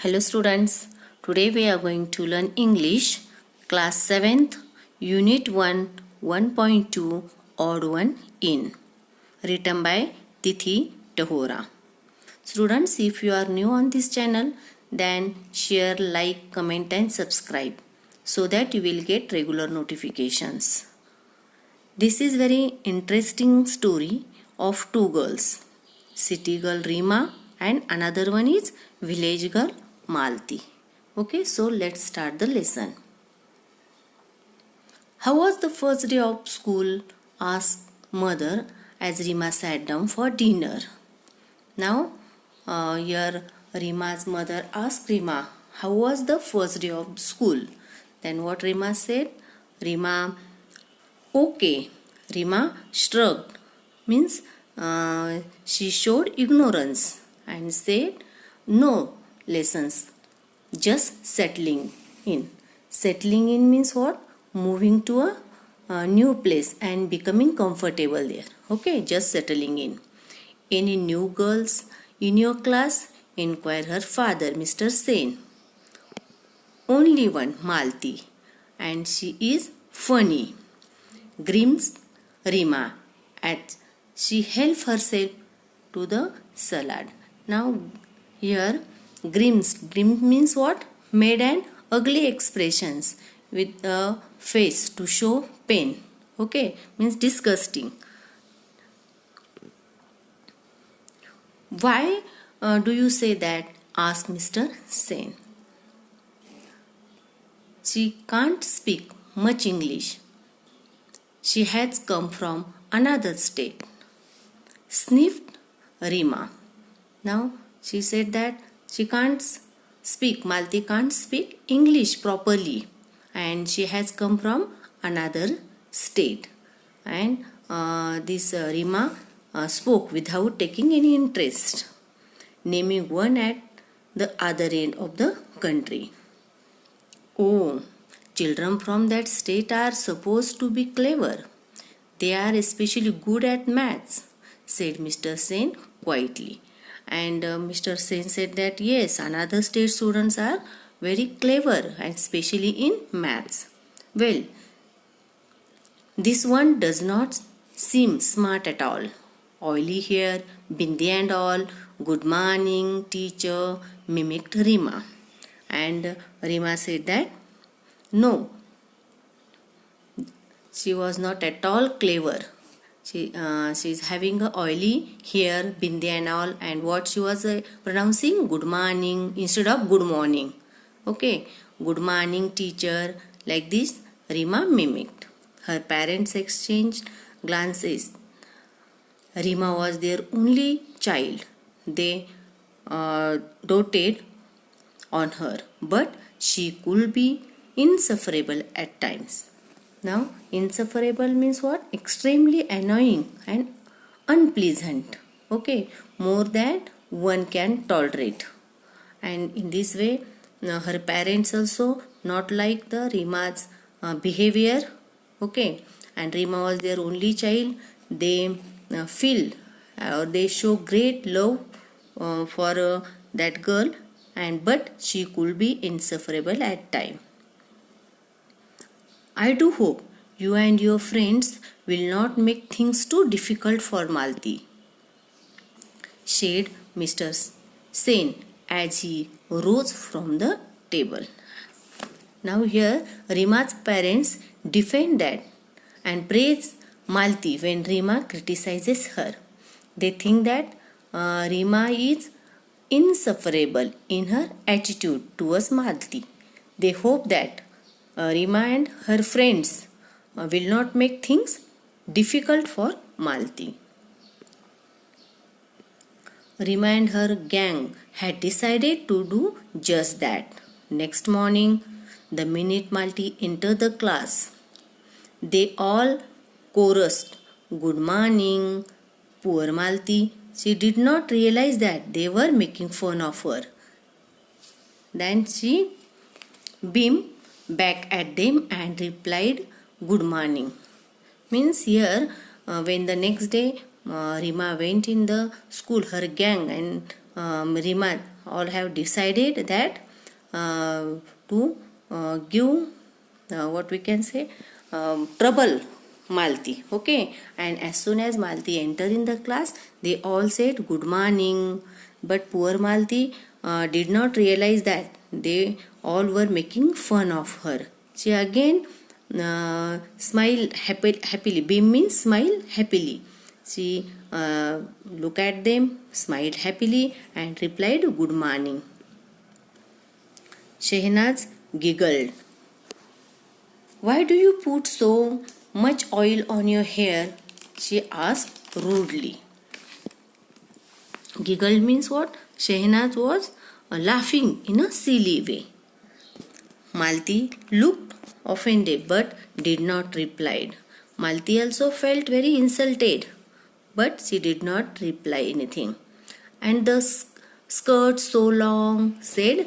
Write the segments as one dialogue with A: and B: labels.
A: Hello students, today we are going to learn English, class 7th, unit 1, 1.2, odd one in, written by Tithi Tahora. Students, if you are new on this channel, then share, like, comment and subscribe so that you will get regular notifications. This is very interesting story of two girls, city girl Rima and another one is village girl Malti. Okay, so let's start the lesson. How was the first day of school? Asked mother as Rima sat down for dinner. Now, here Rima's mother asked Rima, how was the first day of school? Then what Rima said? Rima, okay. Rima shrugged, means she showed ignorance and said, no lessons, just settling in. Settling in means what? Moving to a new place and becoming comfortable there. Okay, just settling in. Any new girls in your class? Inquired her father, Mr. Sen. Only one, Malti, and she is funny. Grims Rima, as she helped herself to the salad. Now here grims means what? Made an ugly expressions with a face to show pain. Okay, means disgusting. Why do you say that? Asked Mr. Sen. She can't speak much English. She has come from another state. Sniffed Rima. Now she said that she can't speak, Malti can't speak English properly and she has come from another state. And this Rima spoke without taking any interest, naming one at the other end of the country. Oh, children from that state are supposed to be clever. They are especially good at maths, said Mr. Sen quietly. And Mr. Sen said that yes, another state students are very clever and especially in maths. Well, this one does not seem smart at all. Oily hair, bindi and all, good morning, teacher, mimicked Rima. And Rima said that no, she was not at all clever. She is having a oily hair, bindi and all, and what she was pronouncing? Good morning instead of good morning. Okay, good morning teacher, like this Rima mimicked. Her parents exchanged glances. Rima was their only child. They doted on her, but she could be insufferable at times. Now, insufferable means what? Extremely annoying and unpleasant. Okay, more than one can tolerate. And in this way, her parents also not like the Rima's behavior. Okay, and Rima was their only child. They feel or they show great love for that girl, and but she could be insufferable at time. I do hope you and your friends will not make things too difficult for Malti, said Mr. Sen as he rose from the table. Now here Rima's parents defend that and praise Malti when Rima criticizes her. They think that Rima is insufferable in her attitude towards Malti. They hope that Rima and her friends will not make things difficult for Malti. Rima and her gang had decided to do just that. Next morning, the minute Malti entered the class, they all chorused, "Good morning." Poor Malti, she did not realize that they were making fun of her. Then she beamed back at them and replied, "Good morning." Means here, when the next day Rima went in the school, her gang and Rima all have decided that to give what we can say trouble Malti. Okay, and as soon as Malti entered in the class, they all said good morning. But poor Malti did not realize that they all were making fun of her. She again smiled happily. Beam means smile happily. She looked at them, smiled happily, and replied good morning. Shehnaz giggled. Why do you put so much oil on your hair? She asked rudely. Giggled means what? Shehnaz was laughing in a silly way. Malti looked offended but did not reply. Malti also felt very insulted, but she did not reply anything. And the skirt so long, said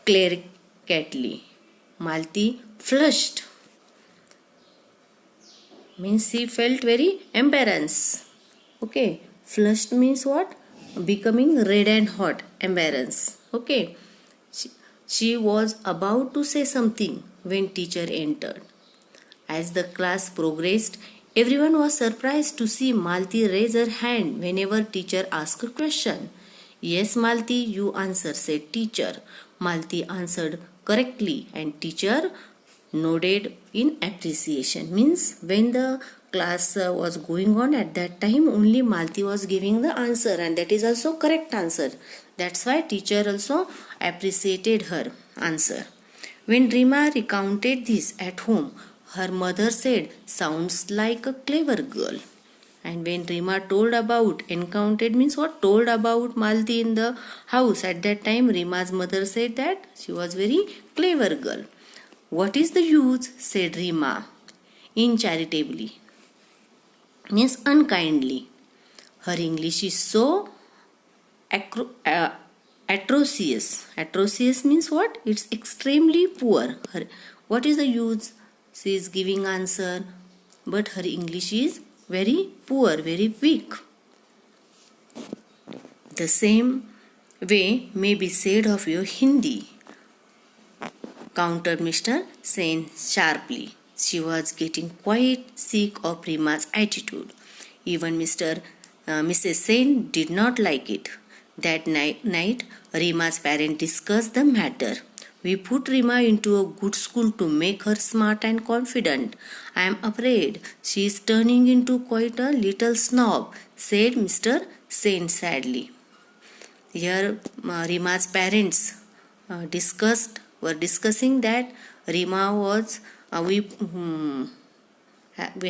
A: Claire catly. Malti flushed. Means she felt very embarrassed. Okay, flushed means what? Becoming red and hot, embarrassed. Okay, she was about to say something when teacher entered. As the class progressed, everyone was surprised to see Malti raise her hand whenever teacher asked a question. Yes, Malti, you answer, said teacher. Malti answered correctly and teacher nodded in appreciation. Means when the class was going on at that time, only Malti was giving the answer and that is also correct answer. That's why teacher also appreciated her answer. When Rima recounted this at home, her mother said, sounds like a clever girl. And when Rima encountered means what? Told about Malti in the house. At that time, Rima's mother said that she was very clever girl. What is the use? Said Rima, incharitably. Means unkindly. Her English is so atrocious. Atrocious means what? It's extremely poor. What is the use? She is giving answer, but her English is very poor, very weak. The same way may be said of your Hindi, countered Mr. Sen sharply. She was getting quite sick of Rima's attitude. Even Mrs. Sen did not like it. That night, Rima's parents discussed the matter. We put Rima into a good school to make her smart and confident. I am afraid she is turning into quite a little snob, said Mr. Sen sadly. Here, Rima's parents were discussing that Rima was we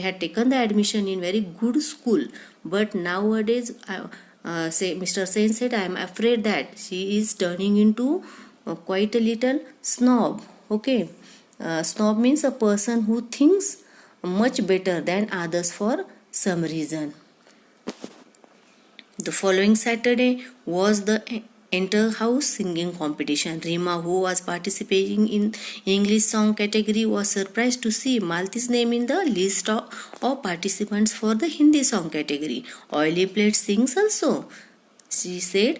A: had taken the admission in very good school, but nowadays Mr. Sen said, I am afraid that she is turning into quite a little snob. Okay, snob means a person who thinks much better than others for some reason. The following Saturday was the inter-house singing competition. Rima, who was participating in English song category, was surprised to see Malti's name in the list of participants for the Hindi song category. Oily Plate sings also, she said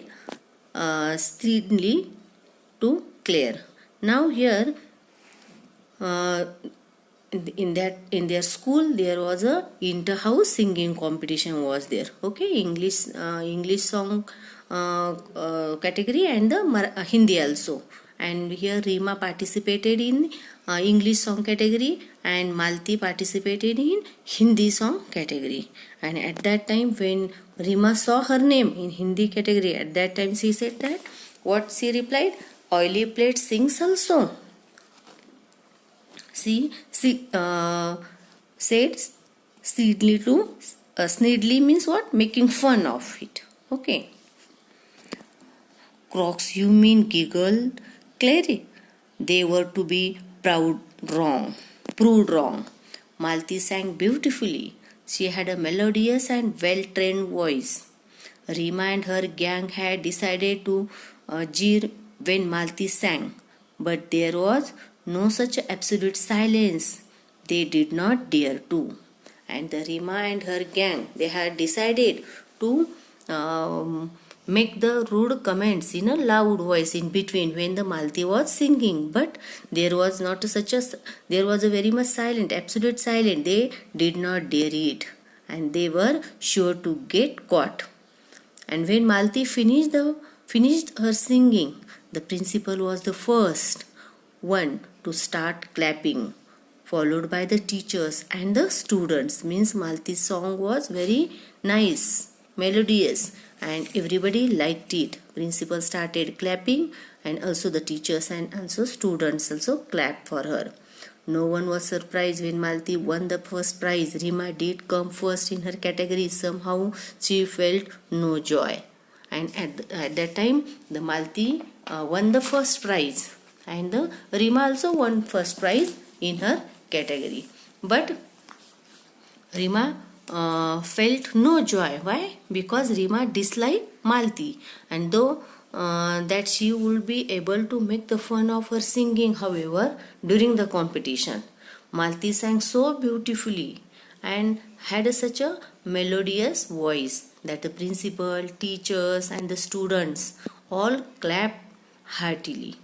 A: sternly to Claire. Now here in their school there was a inter-house singing competition was there. Okay, English song category and the Hindi also. And here Rima participated in English song category and Malti participated in Hindi song category. And at that time when Rima saw her name in Hindi category, at that time she said that what she replied, Oily Plate sings also. She said sneedly to sneedly means what? Making fun of it. Okay. Crocs, you mean, giggled Claire. They were to be proved wrong. Malti sang beautifully. She had a melodious and well-trained voice. Rima and her gang had decided to jeer when Malti sang, but there was no such absolute silence. They did not dare to. And the Rima and her gang, they had decided to make the rude comments in a loud voice in between when the Malti was singing. But there was not such a there was a very much silent, absolute silent. They did not dare it, and they were sure to get caught. And when Malti finished her singing, the principal was the first one to start clapping, followed by the teachers and the students. Means Malti's song was very nice, melodious, and everybody liked it. Principal started clapping, and also the teachers and also students also clapped for her. No one was surprised when Malti won the first prize. Rima did come first in her category. Somehow she felt no joy. And at that time, the Malti won the first prize. And the Rima also won first prize in her category. But Rima felt no joy. Why? Because Rima disliked Malti. And though that she would be able to make the fun of her singing, however, during the competition. Malti sang so beautifully and had such a melodious voice that the principal, teachers, and the students all clapped heartily.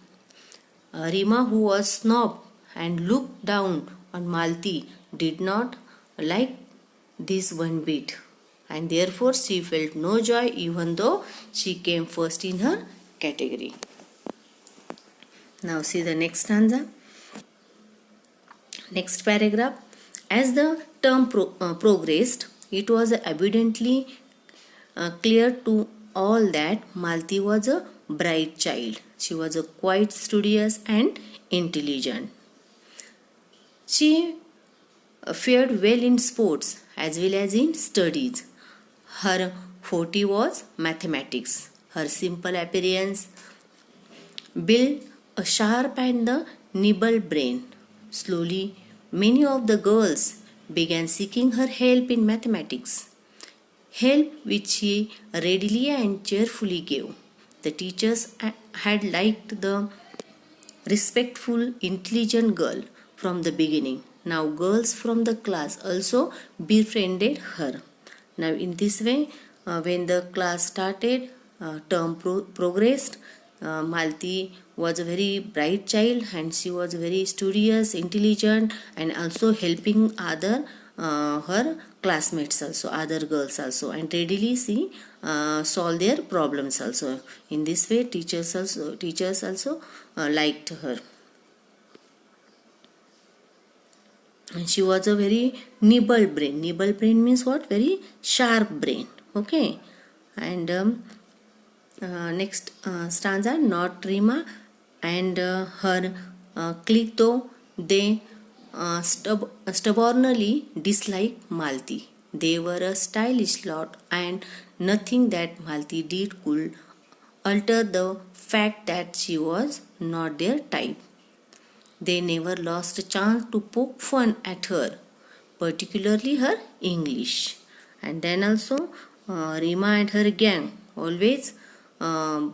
A: Rima, who was snob and looked down on Malti, did not like this one bit, and therefore she felt no joy even though she came first in her category. Now see the next stanza. Next paragraph. As the term progressed, it was evidently clear to all that Malti was a bright child. She was a quite studious and intelligent. She fared well in sports as well as in studies. Her forte was mathematics. Her simple appearance built a sharp and the nimble brain. Slowly, many of the girls began seeking her help in mathematics, help which she readily and cheerfully gave. The teachers had liked the respectful, intelligent girl from the beginning. Now, girls from the class also befriended her. Now, in this way, when the class started, term progressed, Malti was a very bright child and she was very studious, intelligent, and also helping other her classmates also, other girls also, and readily she solve their problems also. In this way, teachers also liked her. And she was a very nimble brain. Nimble brain means what? Very sharp brain. Okay. And next stanza. Not Rima and her clique, though they stubbornly disliked Malti. They were a stylish lot, and nothing that Malti did could alter the fact that she was not their type. They never lost a chance to poke fun at her, particularly her English. And then also Rima and her gang always what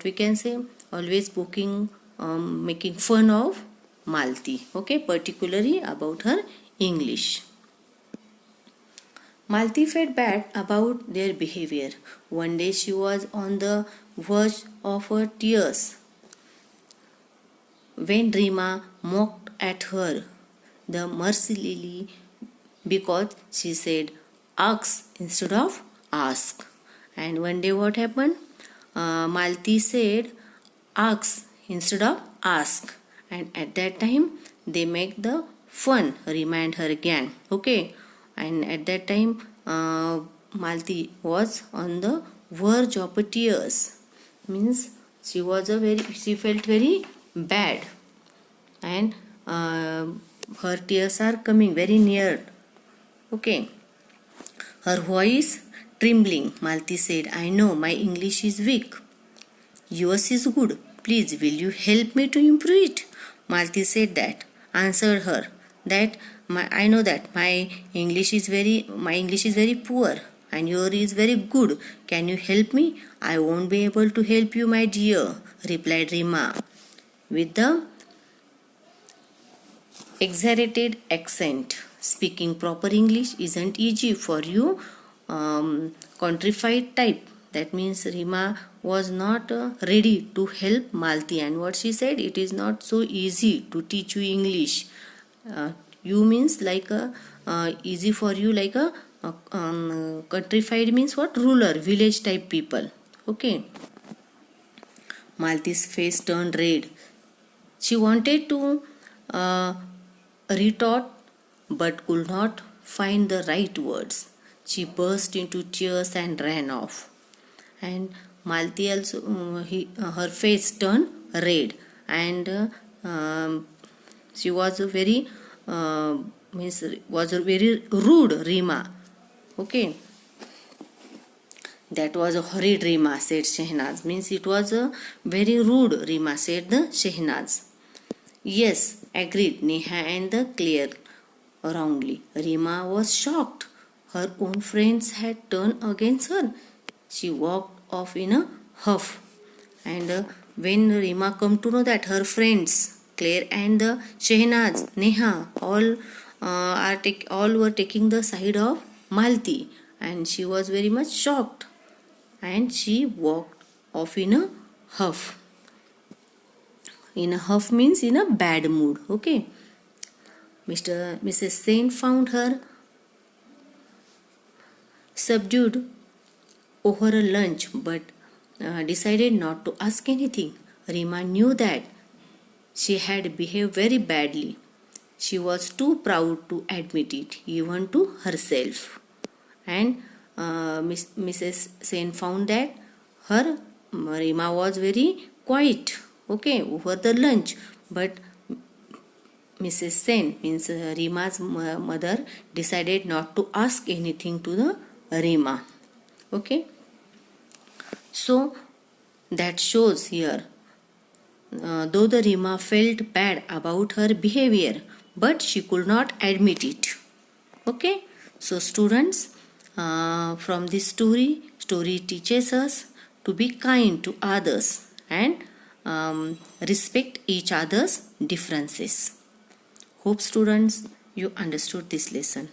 A: we can say, always poking, making fun of Malti. Okay, particularly about her English. Malti felt bad about their behavior. One day she was on the verge of her tears when Rima mocked at her the mercilessly because she said ask instead of ask. And one day what happened? Malti said ask instead of ask, and at that time they make the fun, Rima and her gang. Okay, and at that time Malti was on the verge of tears. Means she felt very bad, and her tears are coming very near. Okay, her voice trembling. Malti said, I know my English is weak. Yours is good. Please, will you help me to improve it? Malti answered her that I know that my English is very poor and yours is very good. Can you help me? I won't be able to help you, my dear, replied Rima with the exaggerated accent. Speaking proper English isn't easy for you countrified type. That means Rima was not ready to help Malti, and what she said, it is not so easy to teach you English. You means like a easy for you, like a countrified means what, ruler, village type people. Okay. Malti's face turned red. She wanted to retort but could not find the right words. She burst into tears and ran off. And Malti also, her face turned red, and she was a very was a very rude Rima. Okay, that was a horrid Rima, said Shehnaz. Means it was a very rude Rima, said the Shehnaz. Yes, agreed Neha and the Claire wrongly. Rima was shocked. Her own friends had turned against her. She walked off in a huff. And when Rima come to know that her friends, Claire and the Shehnaz, Neha, all were taking the side of Malti, and she was very much shocked. And she walked off in a huff. In a huff means in a bad mood. Okay. Mrs. Sen found her subdued over a lunch, but decided not to ask anything. Rima knew that she had behaved very badly. She was too proud to admit it, even to herself. And Mrs. Sen found that her Rima was very quiet, okay, over the lunch, but Mrs. Sen, means Rima's mother, decided not to ask anything to the Rima. Okay. So that shows here, though the Rima felt bad about her behavior, but she could not admit it. Okay. So students, from this story teaches us to be kind to others and respect each other's differences. Hope students you understood this lesson.